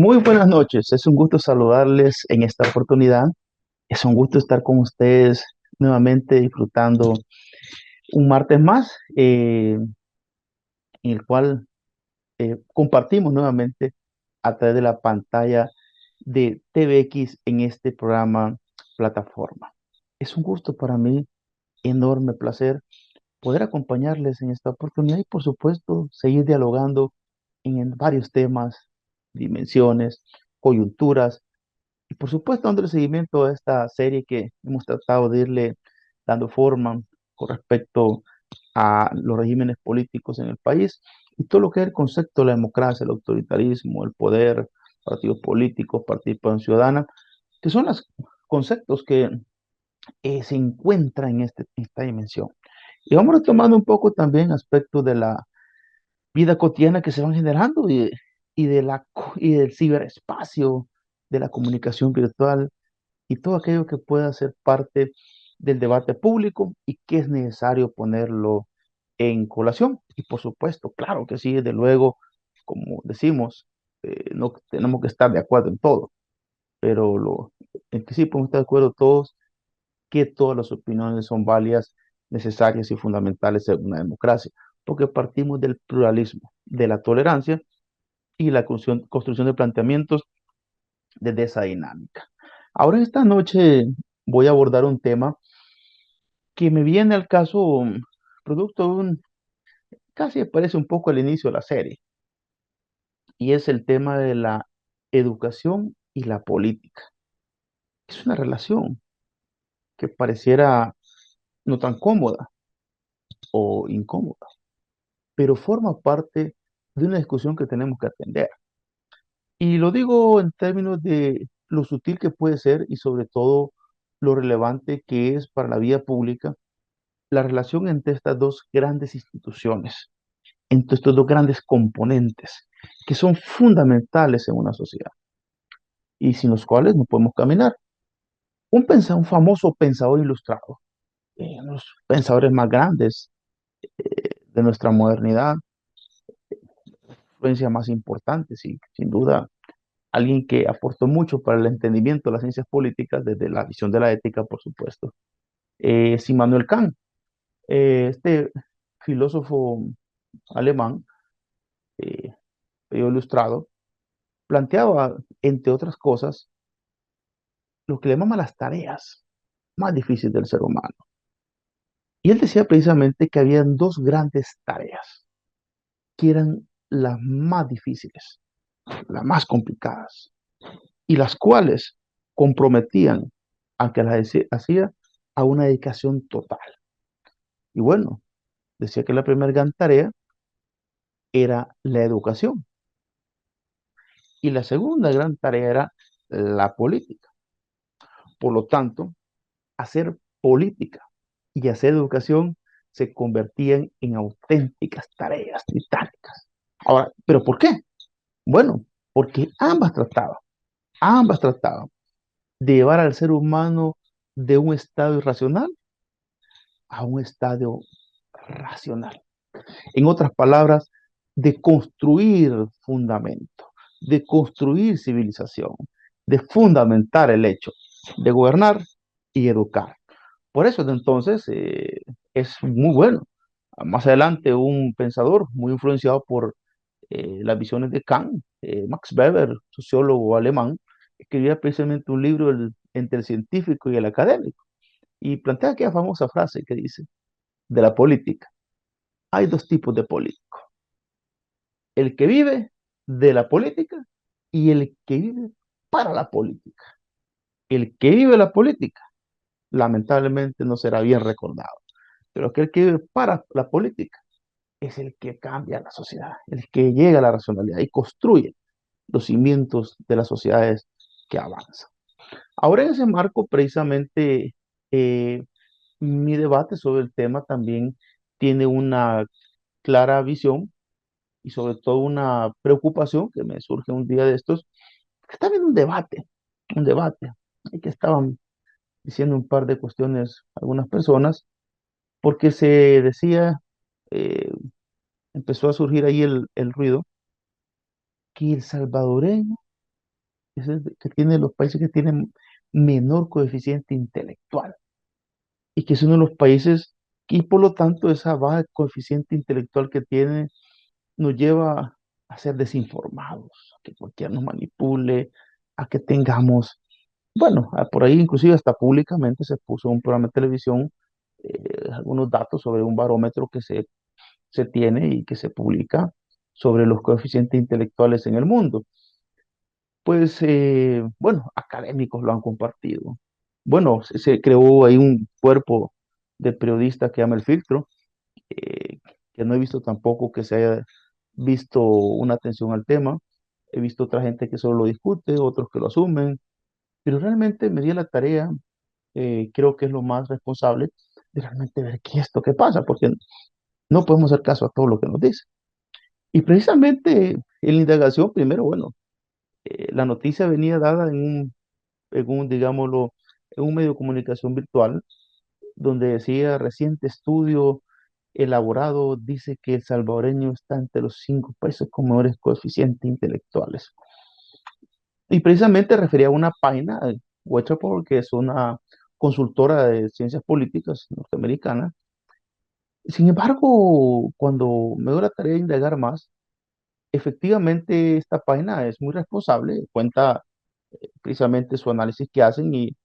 Muy buenas noches, es un gusto saludarles en esta oportunidad. Es un gusto estar con ustedes nuevamente disfrutando un martes más, en el cual compartimos nuevamente a través de la pantalla de TVX en este programa plataforma. Es un gusto para mí, enorme placer poder acompañarles en esta oportunidad y por supuesto seguir dialogando en varios temas, dimensiones, coyunturas. Y por supuesto, dándole seguimiento a esta serie que hemos tratado de irle dando forma con respecto a los regímenes políticos en el país y todo lo que es el concepto de la democracia, el autoritarismo, el poder, partidos políticos, participación ciudadana, que son los conceptos que se encuentran en esta dimensión. Y vamos retomando un poco también aspectos de la vida cotidiana que se van generando y del ciberespacio, de la comunicación virtual y todo aquello que pueda ser parte del debate público y que es necesario ponerlo en colación. Y por supuesto, claro que sí, desde luego, como decimos, no tenemos que estar de acuerdo en todo, pero en que sí podemos estar de acuerdo todos que todas las opiniones son válidas, necesarias y fundamentales en una democracia, porque partimos del pluralismo, de la tolerancia y la construcción de planteamientos desde esa dinámica. Ahora, esta noche voy a abordar un tema que me viene al caso, producto de casi parece un poco el inicio de la serie, y es el tema de la educación y la política. Es una relación que pareciera no tan cómoda o incómoda, pero forma parte de una discusión que tenemos que atender. Y lo digo en términos de lo sutil que puede ser y sobre todo lo relevante que es para la vida pública la relación entre estas dos grandes instituciones, entre estos dos grandes componentes que son fundamentales en una sociedad y sin los cuales no podemos caminar. Un famoso pensador ilustrado, uno de los pensadores más grandes de nuestra modernidad, influencia más importantes y sin duda alguien que aportó mucho para el entendimiento de las ciencias políticas desde la visión de la ética, por supuesto, es Immanuel Kant, este filósofo alemán, eh, ilustrado, planteaba, entre otras cosas, lo que le llaman las tareas más difíciles del ser humano. Y él decía precisamente que habían dos grandes tareas que eran las más difíciles, las más complicadas, y las cuales comprometían a que las hacía a una dedicación total. Y bueno, decía que la primera gran tarea era la educación y la segunda gran tarea era la política. Por lo tanto, hacer política y hacer educación se convertían en auténticas tareas titánicas. Ahora, ¿pero por qué? Bueno, porque ambas trataban de llevar al ser humano de un estado irracional a un estado racional. En otras palabras, de construir fundamento, de construir civilización, de fundamentar el hecho, de gobernar y educar. Por eso entonces es muy bueno. Más adelante un pensador muy influenciado por las visiones de Kant, Max Weber, sociólogo alemán, escribía precisamente un libro entre el científico y el académico y plantea aquella famosa frase que dice, de la política, hay dos tipos de políticos, el que vive de la política y el que vive para la política. El que vive la política, lamentablemente no será bien recordado, pero aquel que vive para la política es el que cambia la sociedad, el que llega a la racionalidad y construye los cimientos de las sociedades que avanzan. Ahora en ese marco, precisamente, eh, mi debate sobre el tema también tiene una clara visión y sobre todo una preocupación que me surge un día de estos, que está habiendo un debate, y que estaban diciendo un par de cuestiones algunas personas, porque se decía, eh, empezó a surgir ahí el ruido, que el salvadoreño que tiene los países que tienen menor coeficiente intelectual y que es uno de los países, y por lo tanto esa baja coeficiente intelectual que tiene nos lleva a ser desinformados, a que cualquiera nos manipule, a que tengamos, bueno, por ahí inclusive hasta públicamente se puso un programa de televisión, algunos datos sobre un barómetro que se tiene y que se publica sobre los coeficientes intelectuales en el mundo. Pues, bueno, académicos lo han compartido. Bueno, se creó ahí un cuerpo de periodistas que llama El Filtro, eh, que no he visto tampoco que se haya visto una atención al tema. He visto otra gente que solo lo discute, otros que lo asumen, pero realmente me di a la tarea, creo que es lo más responsable, de realmente ver qué es esto que pasa, porque no podemos hacer caso a todo lo que nos dice. Y precisamente en la indagación, primero, bueno, la noticia venía dada digámoslo, en un medio de comunicación virtual, donde decía reciente estudio elaborado dice que el salvadoreño está entre los 5 países con mejores coeficientes intelectuales. Y precisamente refería a una página, Wetterport, que es una consultora de ciencias políticas norteamericana. Sin embargo, cuando me doy la tarea de indagar más, efectivamente esta página es muy responsable, cuenta precisamente su análisis que hacen y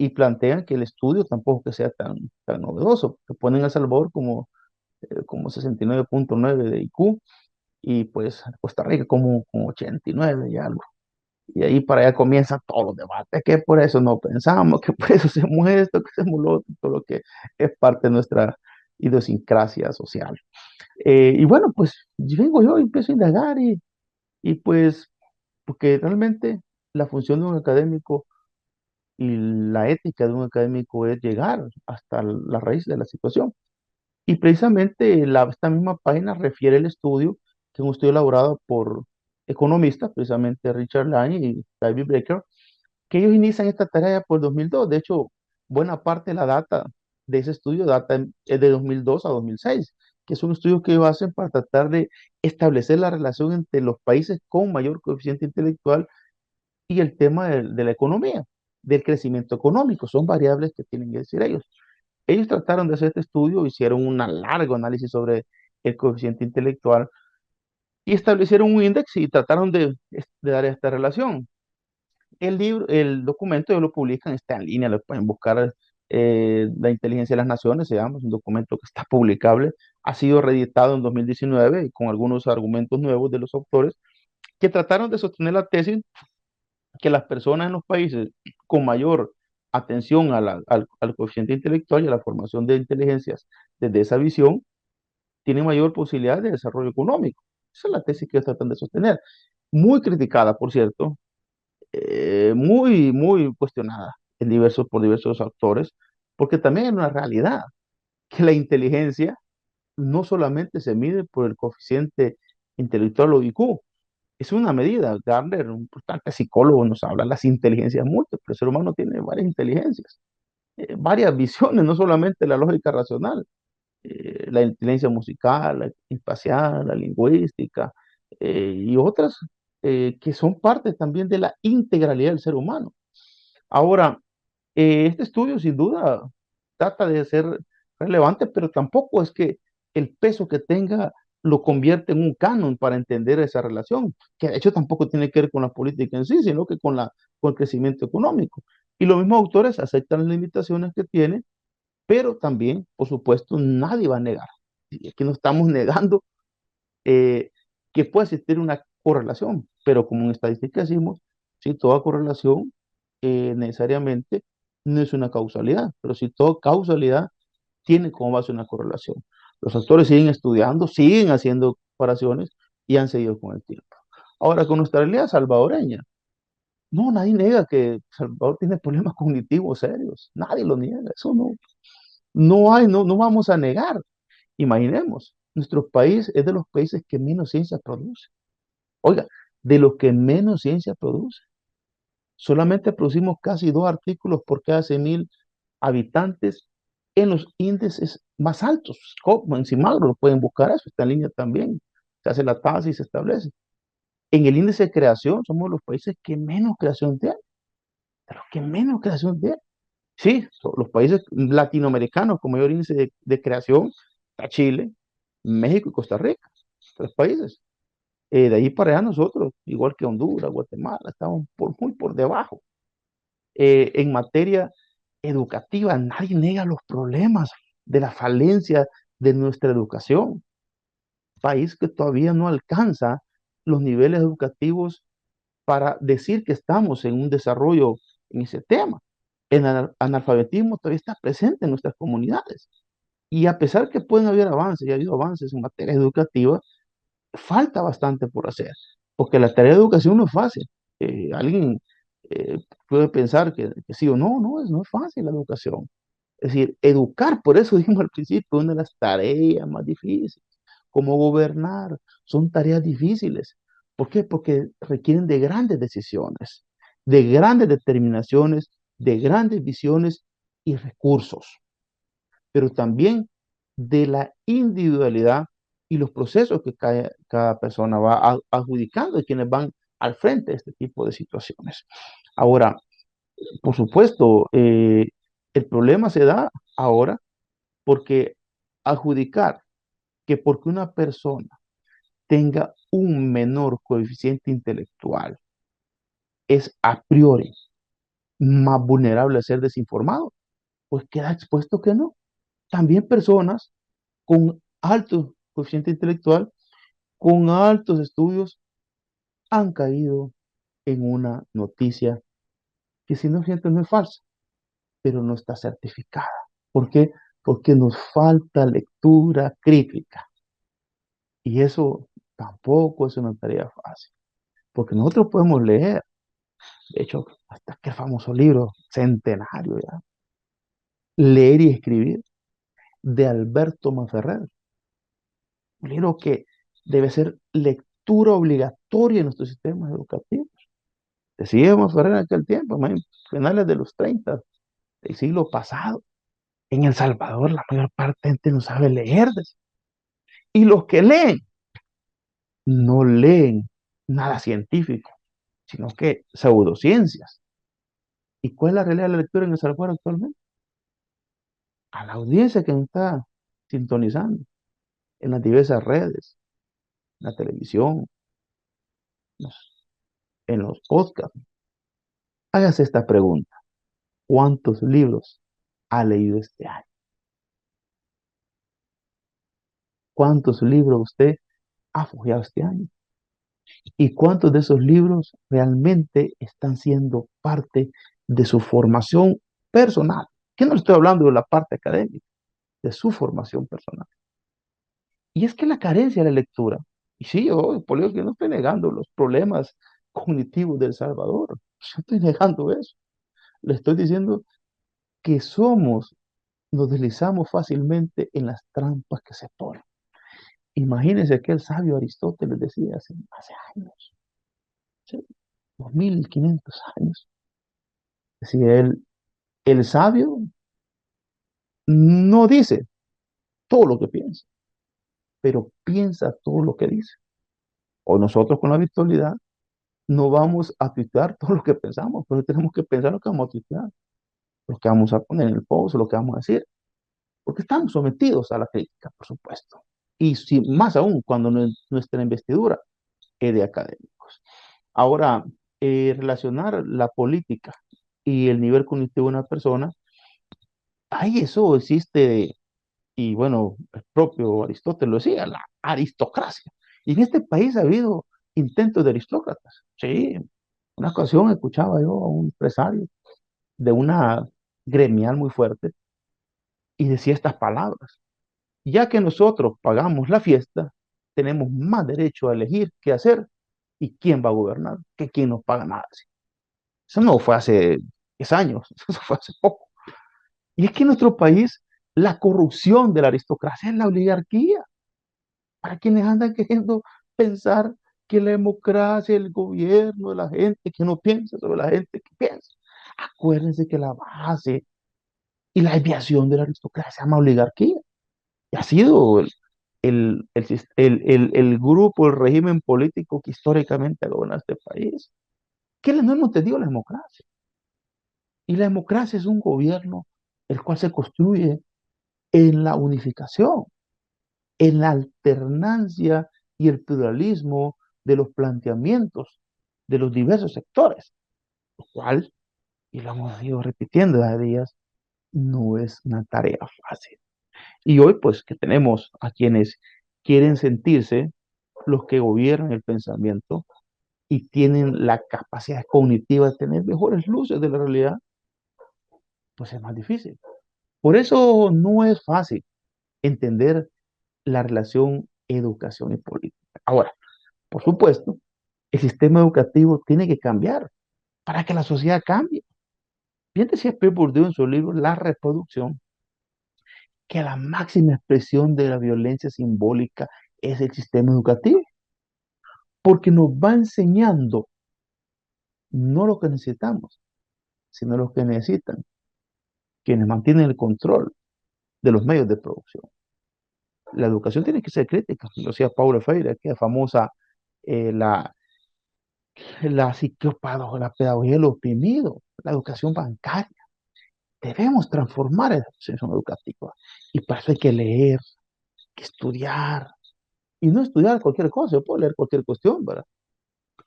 plantean que el estudio tampoco que sea tan novedoso, que ponen a El Salvador como 69.9 de IQ y pues Costa Rica como 89 y algo. Y ahí para allá comienzan todos los debates, que por eso no pensamos, que por eso hacemos esto, que hacemos lo otro, todo lo que es parte de nuestra idiosincrasia social. Y bueno, pues vengo yo y empiezo a indagar y pues, porque realmente la función de un académico y la ética de un académico es llegar hasta la raíz de la situación. Y precisamente esta misma página refiere el estudio, que es un estudio elaborado por economistas, precisamente Richard Lang y David Baker, que ellos inician esta tarea por 2002. De hecho, buena parte de la data de ese estudio es de 2002 a 2006, que es un estudio que ellos hacen para tratar de establecer la relación entre los países con mayor coeficiente intelectual y el tema de la economía, del crecimiento económico. Son variables que tienen que decir ellos. Ellos trataron de hacer este estudio, hicieron un largo análisis sobre el coeficiente intelectual y establecieron un índice y trataron de dar esta relación. El documento ellos lo publican, está en línea, lo pueden buscar, La Inteligencia de las Naciones, se llama, es un documento que está publicable, ha sido reeditado en 2019 con algunos argumentos nuevos de los autores que trataron de sostener la tesis que las personas en los países con mayor atención al coeficiente intelectual y a la formación de inteligencias desde esa visión tienen mayor posibilidad de desarrollo económico. Esa es la tesis que ellos tratan de sostener. Muy criticada, por cierto, muy cuestionada por diversos autores, porque también es una realidad que la inteligencia no solamente se mide por el coeficiente intelectual o IQ, es una medida. Gardner, un importante psicólogo, nos habla de las inteligencias múltiples. El ser humano tiene varias inteligencias, varias visiones, no solamente la lógica racional, la inteligencia musical, la espacial, la lingüística y otras que son parte también de la integralidad del ser humano. Ahora, este estudio sin duda trata de ser relevante, pero tampoco es que el peso que tenga lo convierte en un canon para entender esa relación, que de hecho tampoco tiene que ver con la política en sí, sino que con el crecimiento económico. Y los mismos autores aceptan las limitaciones que tiene, pero también, por supuesto, nadie va a negar. Y aquí no estamos negando eh, que puede existir una correlación, pero como en estadística decimos, si toda correlación necesariamente no es una causalidad, pero si toda causalidad tiene como base una correlación. Los autores siguen estudiando, siguen haciendo comparaciones y han seguido con el tiempo. Ahora, con nuestra realidad salvadoreña, no, nadie niega que Salvador tiene problemas cognitivos serios, nadie lo niega, eso no vamos a negar. Imaginemos, nuestro país es de los países que menos ciencia produce. Oiga, de los que menos ciencia produce. Solamente producimos casi 2 artículos por cada 100.000 habitantes en los índices más altos. Como en Simagro lo pueden buscar, eso está en línea también. Se hace la tasa y se establece. En el índice de creación somos los países que menos creación tienen, de los que menos creación tienen. Sí, son los países latinoamericanos con mayor índice de creación, está Chile, México y Costa Rica, tres países. De ahí para allá nosotros, igual que Honduras, Guatemala, estamos muy por debajo. En materia educativa, nadie niega los problemas de la falencia de nuestra educación. País que todavía no alcanza los niveles educativos para decir que estamos en un desarrollo en ese tema. El analfabetismo todavía está presente en nuestras comunidades. Y a pesar que pueden haber avances, y ha habido avances en materia educativa, falta bastante por hacer, porque la tarea de educación no es fácil. Alguien puede pensar que sí o no, no es fácil la educación. Es decir, educar, por eso dijimos al principio, una de las tareas más difíciles. Cómo gobernar, son tareas difíciles. ¿Por qué? Porque requieren de grandes decisiones, de grandes determinaciones, de grandes visiones y recursos, pero también de la individualidad y los procesos que cada persona va adjudicando y quienes van al frente de este tipo de situaciones. Ahora, por supuesto, el problema se da ahora porque adjudicar que porque una persona tenga un menor coeficiente intelectual es a priori más vulnerable a ser desinformado, pues queda expuesto que no. También personas con alto coeficiente intelectual, con altos estudios, han caído en una noticia que si no es cierto no es falsa, pero no está certificada. ¿Por qué? Porque nos falta lectura crítica. Y eso tampoco es una tarea fácil, porque nosotros podemos leer, de hecho, hasta aquel famoso libro centenario ya, Leer y Escribir, de Alberto Maferrer, un libro que debe ser lectura obligatoria en nuestros sistemas educativos. Decía Maferrer en aquel tiempo, finales de los 30 del siglo pasado. En El Salvador la mayor parte de gente no sabe leer. Y los que leen, no leen nada científico, sino que pseudociencias. ¿Y cuál es la realidad de la lectura en El Salvador actualmente? A la audiencia que nos está sintonizando en las diversas redes, en la televisión, en los podcasts. Hágase esta pregunta. ¿Cuántos libros ha leído este año? ¿Cuántos libros usted ha fojeado este año? ¿Y cuántos de esos libros realmente están siendo parte de su formación personal? Que no le estoy hablando de la parte académica, de su formación personal. Y es que la carencia de la lectura, y sí, yo, por eso que no estoy negando los problemas cognitivos del Salvador, yo estoy negando eso. Le estoy diciendo que nos deslizamos fácilmente en las trampas que se ponen. Imagínense que el sabio Aristóteles decía hace años, ¿sí? 2500 años, decía él, el sabio no dice todo lo que piensa, pero piensa todo lo que dice. O nosotros con la virtualidad no vamos a tuitear todo lo que pensamos, pero tenemos que pensar lo que vamos a tuitear, lo que vamos a poner en el post, lo que vamos a decir, porque estamos sometidos a la crítica, por supuesto. Y si, más aún cuando nuestra investidura es de académicos. Ahora, relacionar la política y el nivel cognitivo de una persona, ahí eso existe, y bueno, el propio Aristóteles lo decía, la aristocracia. Y en este país ha habido intentos de aristócratas. Sí, una ocasión escuchaba yo a un empresario de una gremial muy fuerte y decía estas palabras. Ya que nosotros pagamos la fiesta, tenemos más derecho a elegir qué hacer y quién va a gobernar que quien nos paga nada. Eso no fue hace 10 años, eso fue hace poco. Y es que en nuestro país la corrupción de la aristocracia es la oligarquía. Para quienes andan queriendo pensar que la democracia, el gobierno de la gente que no piensa sobre la gente que piensa. Acuérdense que la base y la desviación de la aristocracia se llama oligarquía. Y ha sido el grupo, el régimen político que históricamente ha gobernado este país, que no hemos entendido la democracia. Y la democracia es un gobierno el cual se construye en la unificación, en la alternancia y el pluralismo de los planteamientos de los diversos sectores, lo cual, y lo hemos ido repitiendo desde días, no es una tarea fácil. Y hoy, pues, que tenemos a quienes quieren sentirse los que gobiernan el pensamiento y tienen la capacidad cognitiva de tener mejores luces de la realidad, pues es más difícil. Por eso no es fácil entender la relación educación y política. Ahora, por supuesto, el sistema educativo tiene que cambiar para que la sociedad cambie. Bien decía Pierre Bourdieu en su libro La reproducción, que la máxima expresión de la violencia simbólica es el sistema educativo, porque nos va enseñando no lo que necesitamos, sino lo que necesitan quienes mantienen el control de los medios de producción. La educación tiene que ser crítica, lo decía Paulo Freire, que es famosa la, la pedagogía del oprimido, la educación bancaria. Debemos transformar esa educación educativa. Y para eso hay que leer, que estudiar. Y no estudiar cualquier cosa, yo puedo leer cualquier cuestión, ¿verdad?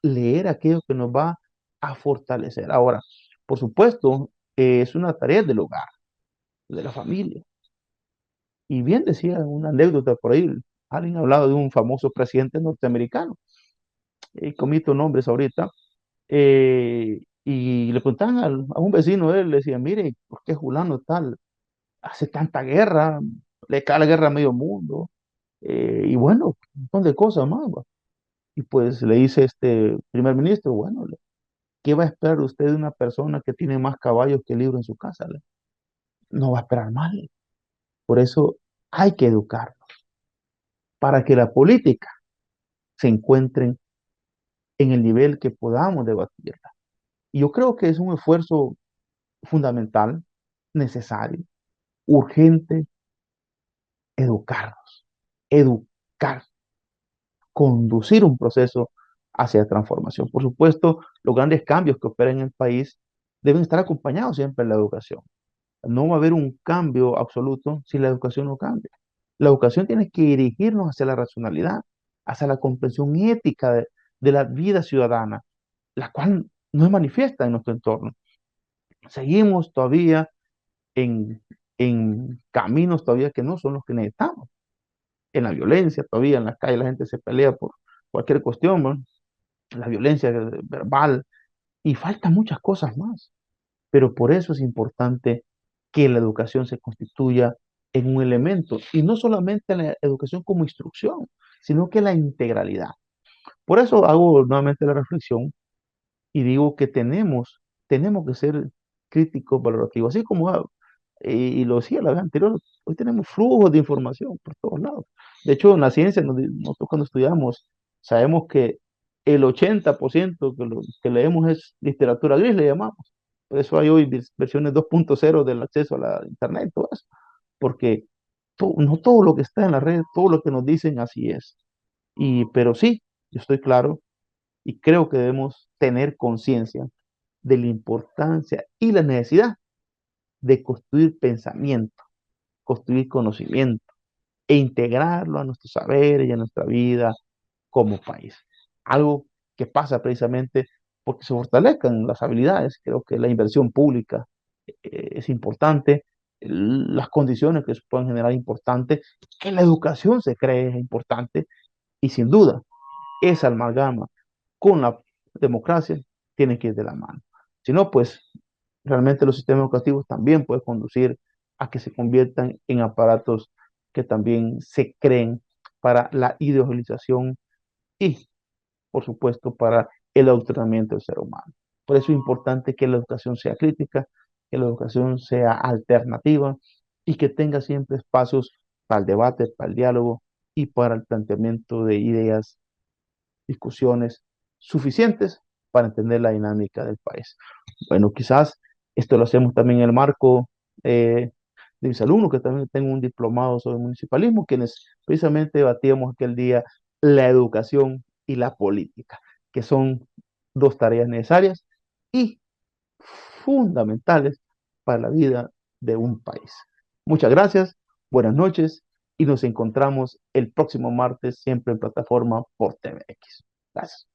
Leer aquello que nos va a fortalecer. Ahora, por supuesto, es una tarea del hogar, de la familia. Y bien decía una anécdota por ahí, alguien hablaba de un famoso presidente norteamericano, comito nombres ahorita, y le preguntaban a un vecino de él, le decían, mire, ¿por qué fulano tal hace tanta guerra? Le cae la guerra a medio mundo, y bueno, un montón de cosas más, ¿va? Y pues le dice este primer ministro, bueno, ¿qué va a esperar usted de una persona que tiene más caballos que libros en su casa? No va a esperar mal. Por eso hay que educar para que la política se encuentre en el nivel que podamos debatirla. Y yo creo que es un esfuerzo fundamental, necesario, urgente, educarnos, educar, conducir un proceso hacia transformación. Por supuesto, los grandes cambios que operan en el país deben estar acompañados siempre de la educación. No va a haber un cambio absoluto si la educación no cambia. La educación tiene que dirigirnos hacia la racionalidad, hacia la comprensión ética de la vida ciudadana, la cual no es manifiesta en nuestro entorno. Seguimos todavía en caminos todavía que no son los que necesitamos. En la violencia todavía, en la calle la gente se pelea por cualquier cuestión, ¿no? La violencia verbal, y faltan muchas cosas más. Pero por eso es importante que la educación se constituya en un elemento, y no solamente la educación como instrucción, sino que la integralidad. Por eso hago nuevamente la reflexión y digo que tenemos que ser críticos, valorativos, así como, y lo decía la vez anterior, hoy tenemos flujos de información por todos lados. De hecho, en la ciencia, nosotros cuando estudiamos, sabemos que el 80% que leemos es literatura gris, le llamamos. Por eso hay hoy versiones 2.0 del acceso a la internet, todo eso, porque no todo lo que está en la red, todo lo que nos dicen, así es. Pero sí, yo estoy claro y creo que debemos tener conciencia de la importancia y la necesidad de construir pensamiento, construir conocimiento e integrarlo a nuestro saber y a nuestra vida como país. Algo que pasa precisamente porque se fortalezcan las habilidades. Creo que la inversión pública es importante, las condiciones que se pueden generar importantes, que la educación se cree es importante y sin duda esa amalgama con la democracia tienen que ir de la mano. Si no, pues realmente los sistemas educativos también pueden conducir a que se conviertan en aparatos que también se creen para la ideologización y, por supuesto, para el adoctrinamiento del ser humano. Por eso es importante que la educación sea crítica, que la educación sea alternativa y que tenga siempre espacios para el debate, para el diálogo y para el planteamiento de ideas, discusiones suficientes para entender la dinámica del país. Bueno, quizás esto lo hacemos también en el marco eh, de mis alumnos, que también tengo un diplomado sobre municipalismo, quienes precisamente debatíamos aquel día la educación y la política, que son dos tareas necesarias y fundamentales para la vida de un país. Muchas gracias, buenas noches y nos encontramos el próximo martes, siempre en plataforma por TVX. Gracias.